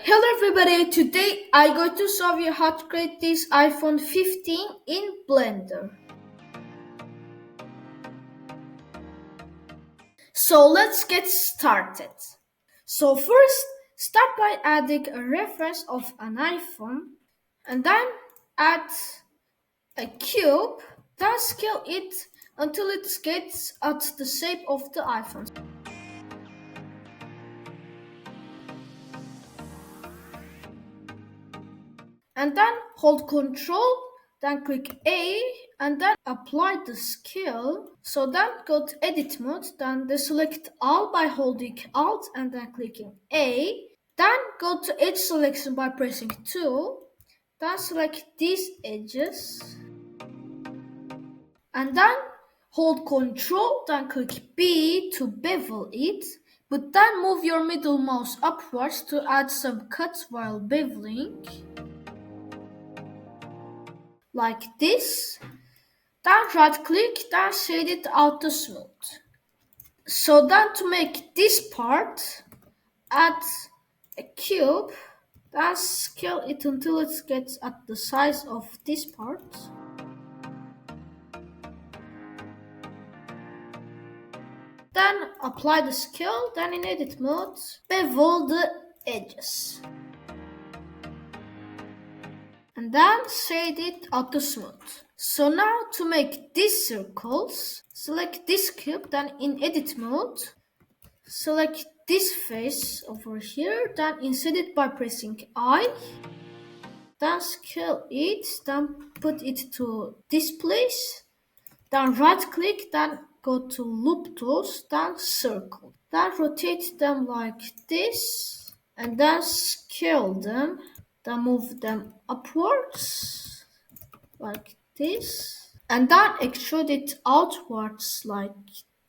Hello everybody, today I'm going to show you how to create this iPhone 15 in Blender. So let's get started. So first, start by adding a reference of an iPhone and then add a cube, then scale it until it gets at the shape of the iPhone. And then hold Ctrl, then click A, and then apply the scale. So then go to Edit mode, then deselect all by holding Alt and then clicking A. Then go to Edge selection by pressing 2. Then select these edges. And then hold Ctrl, then click B to bevel it. But then move your middle mouse upwards to add some cuts while beveling. Like this, then right click, then shade it out to smooth. So then to make this part, add a cube, then scale it until it gets at the size of this part. Then apply the scale, then in edit mode, bevel the edges. And then shade it out to smooth. So now to make these circles, select this cube, then in edit mode, select this face over here, then insert it by pressing I, then scale it, then put it to this place, then right click, then go to loop tools, then circle, then rotate them like this, and then scale them, then move them upwards like this, and then extrude it outwards like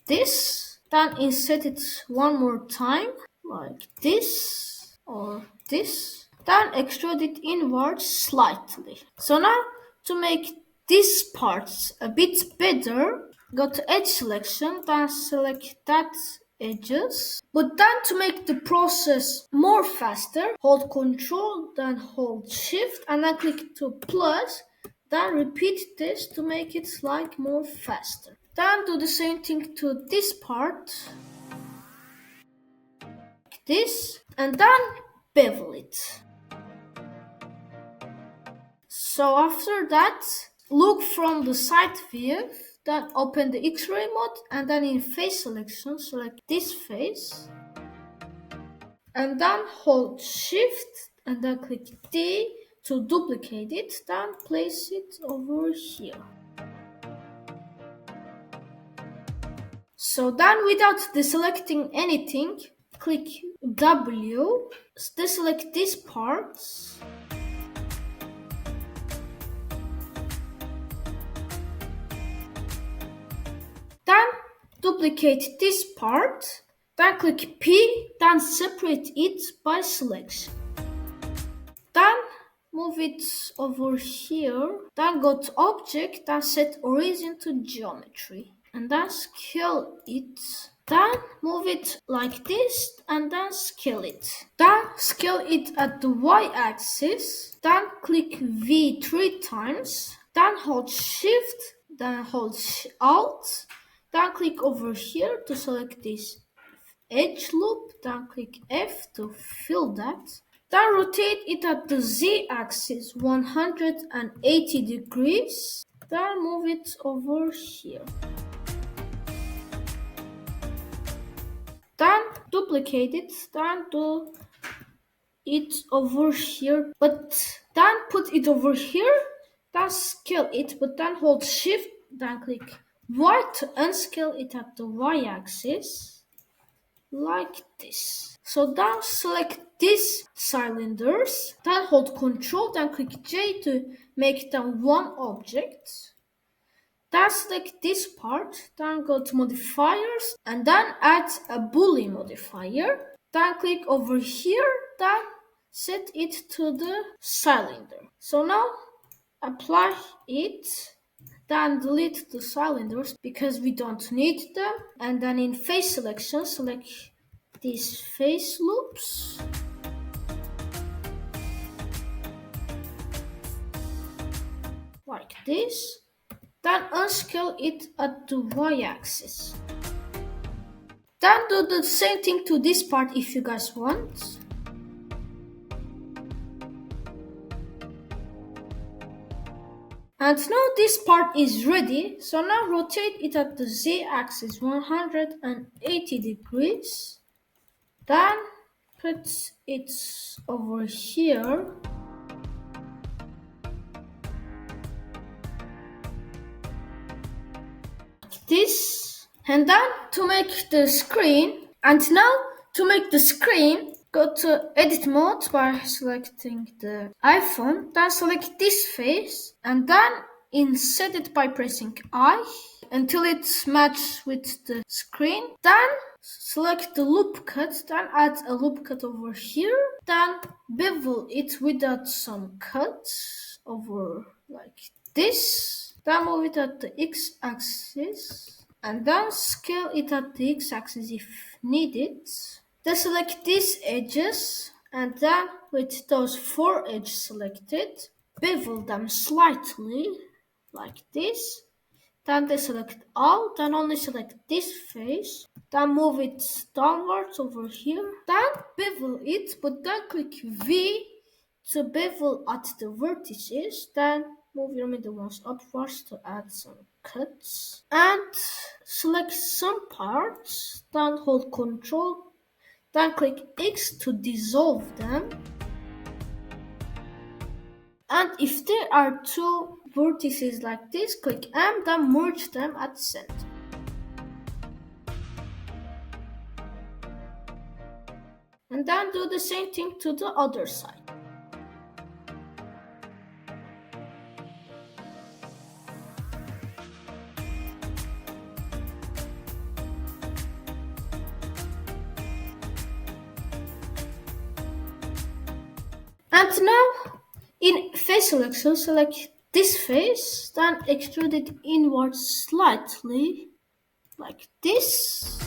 this, then insert it one more time like this or this, then extrude it inwards slightly. So now to make these parts a bit better, go to edge selection, then select that edges. But then to make the process more faster, hold Ctrl, then hold Shift, and then click to plus. Then repeat this to make it like more faster. Then do the same thing to this part, like this, and then bevel it. So after that, look from the side view, then open the X-ray mode, and then in face selection, select this face, and then hold Shift, and then click D to duplicate it, then place it over here. So then without deselecting anything, click W, deselect these parts, then duplicate this part, then click P, then separate it by selection. Then move it over here, then go to Object, then set Origin to Geometry, and then scale it. Then move it like this, and then scale it. Then scale it at the Y-axis, then click V 3 times, then hold Shift, then hold Alt, then click over here to select this edge loop, then click F to fill that. Then rotate it at the Z-axis 180 degrees. Then move it over here. Then duplicate it. Then do it over here. But then put it over here. Then scale it. But then hold Shift. Then click Y to unscale it at the Y-axis. Like this. So then select these cylinders, then hold Ctrl, then click J to make them one object. Then select this part, then go to modifiers, and then add a boolean modifier. Then click over here, then set it to the cylinder. So now apply it. Then delete the cylinders because we don't need them. And then in face selection, select these face loops. like this. Then unscale it at the y-axis. Then do the same thing to this part if you guys want. And now this part is ready, so now rotate it at the z-axis 180 degrees. Then put it over here. This. And then to make the screen, and now to make the screen, go to edit mode by selecting the iPhone, then select this face, and then inset it by pressing I until it's matched with the screen. Then select the loop cut, then add a loop cut over here, then bevel it without some cuts over like this. Then move it at the x-axis and then scale it at the x-axis if needed. Then select these edges and then with those 4 edges selected, bevel them slightly like this. Then deselect all, then only select this face, then move it downwards over here, then bevel it, but then click V to bevel at the vertices, then move your middle ones upwards to add some cuts, and select some parts, then hold Ctrl, then click X to dissolve them. And if there are 2 vertices like this, click M, then merge them at the center. And then do the same thing to the other side. And now, in face selection, select this face, then extrude it inwards slightly, like this.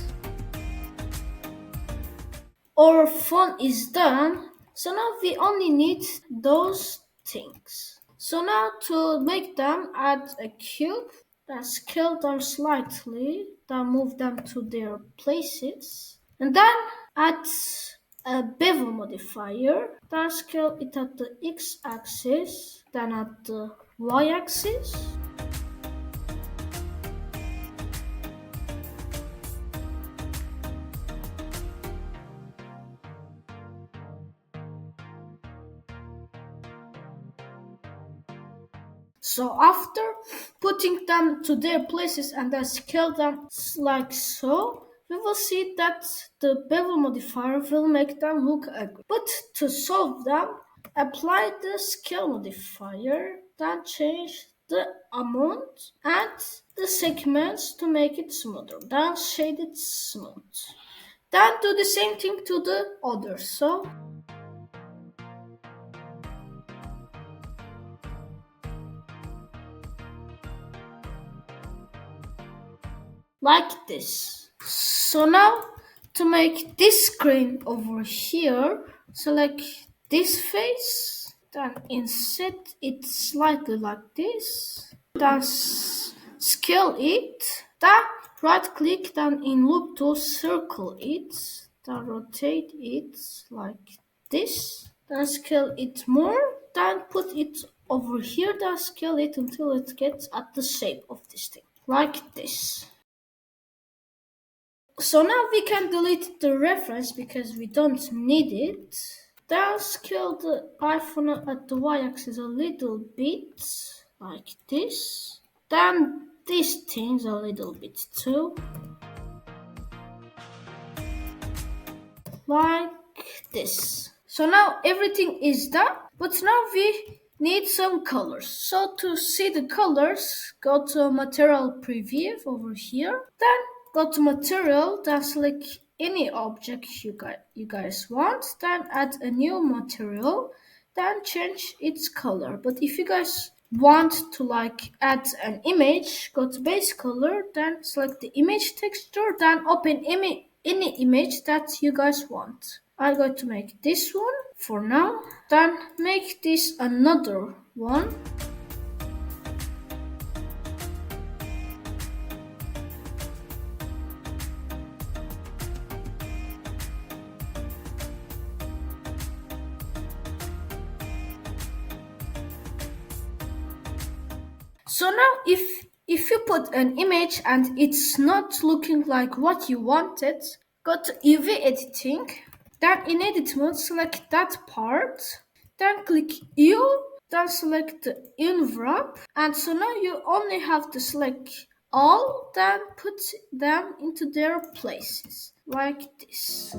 Our phone is done, so now we only need those things. So now to make them, add a cube, then scale them slightly, then move them to their places, and then add a bevel modifier, then scale it at the x-axis, then at the y-axis. So after putting them to their places and then scale them like so, we will see that the bevel modifier will make them look ugly. But to solve them, apply the scale modifier, then change the amount and the segments to make it smoother. Then shade it smooth. Then do the same thing to the others. So like this. So now to make this screen over here, select this face, then inset it slightly like this, then scale it, then right click, then in loop tool circle it, then rotate it like this, then scale it more, then put it over here, then scale it until it gets at the shape of this thing, like this. So now we can delete the reference because we don't need it. Then scale the iPhone at the y-axis a little bit, like this. Then these things a little bit too, like this. So now everything is done, but now we need some colors. So to see the colors, go to material preview over here, then go to material, then select any object you guys want, then add a new material, then change its color. But if you guys want to like add an image, go to base color, then select the image texture, then open any image that you guys want. I'm going to make this one for now, then make this another one. So now if you put an image and it's not looking like what you wanted, go to UV editing, then in edit mode select that part, then click U, then select the envelope, and so now you only have to select all, then put them into their places like this.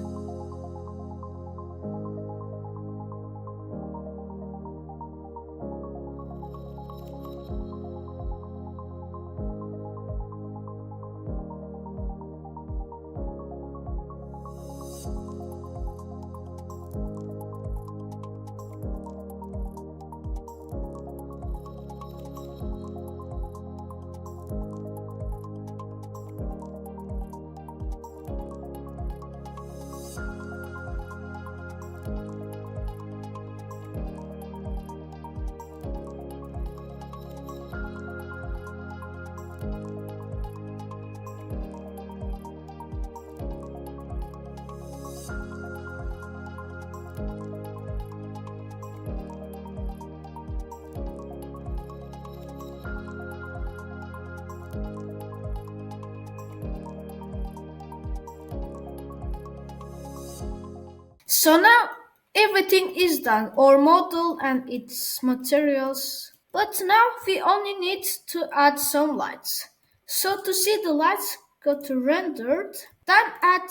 So now everything is done, our model and its materials. But now we only need to add some lights. So to see the lights, go to rendered, then add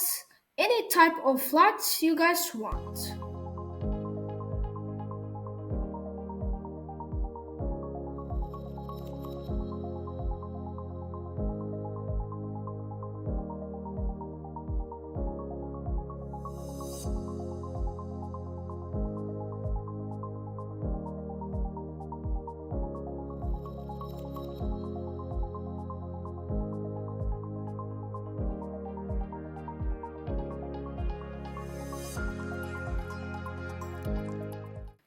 any type of lights you guys want.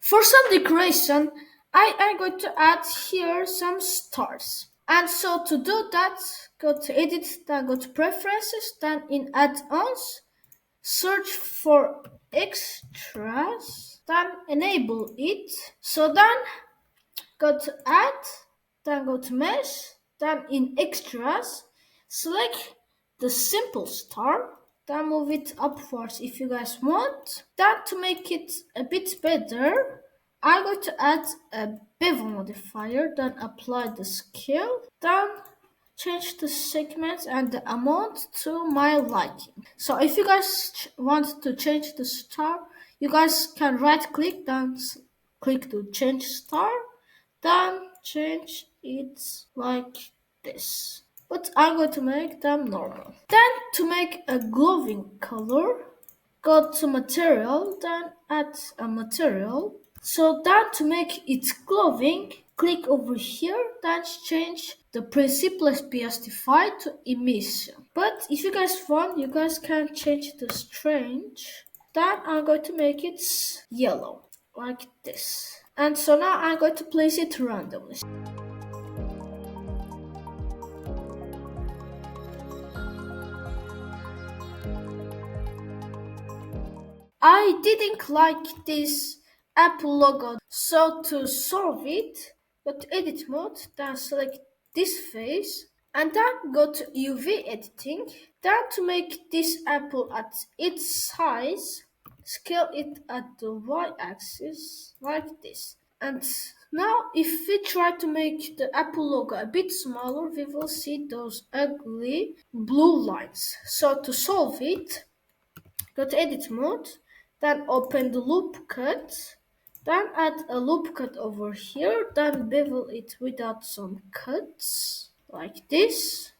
For some decoration, I am going to add here some stars. And so to do that, go to edit, then go to preferences, then in add-ons, search for extras, then enable it. So then go to add, then go to mesh, then in extras, select the simple star, then move it upwards if you guys want. Then to make it a bit better, I'm going to add a bevel modifier, then apply the scale, then change the segments and the amount to my liking. So if you guys want to change the star, you guys can right click, then click to change star, then change it like this. But I'm going to make them normal. Then to make a glowing color, go to material, then add a material. So then to make it glowing, click over here, then change the principal specified to emission. But if you guys want, you guys can change the strange. Then I'm going to make it yellow, like this. And so now I'm going to place it randomly. I didn't like this Apple logo, so to solve it, go to edit mode, then select this face, and then go to UV editing. Then to make this apple at its size, scale it at the y-axis like this. And now if we try to make the Apple logo a bit smaller, we will see those ugly blue lines. So to solve it, go to edit mode, then open the loop cut, then add a loop cut over here, then bevel it without some cuts, like this.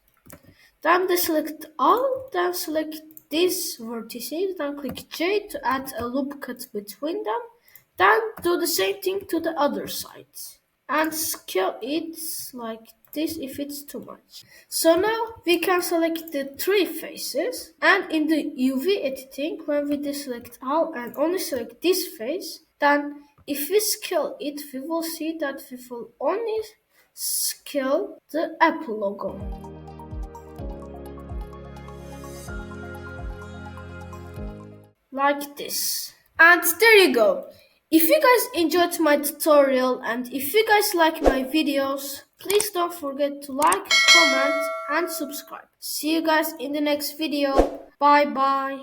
Then deselect all, then select these vertices, then click J to add a loop cut between them. Then do the same thing to the other side. And scale it like this if it's too much. So now we can select the three faces, and in the UV editing, when we deselect all and only select this face, then if we scale it, we will see that we will only scale the Apple logo. Like this. And there you go. If you guys enjoyed my tutorial and if you guys like my videos, please don't forget to like, comment and subscribe. See you guys in the next video. Bye bye.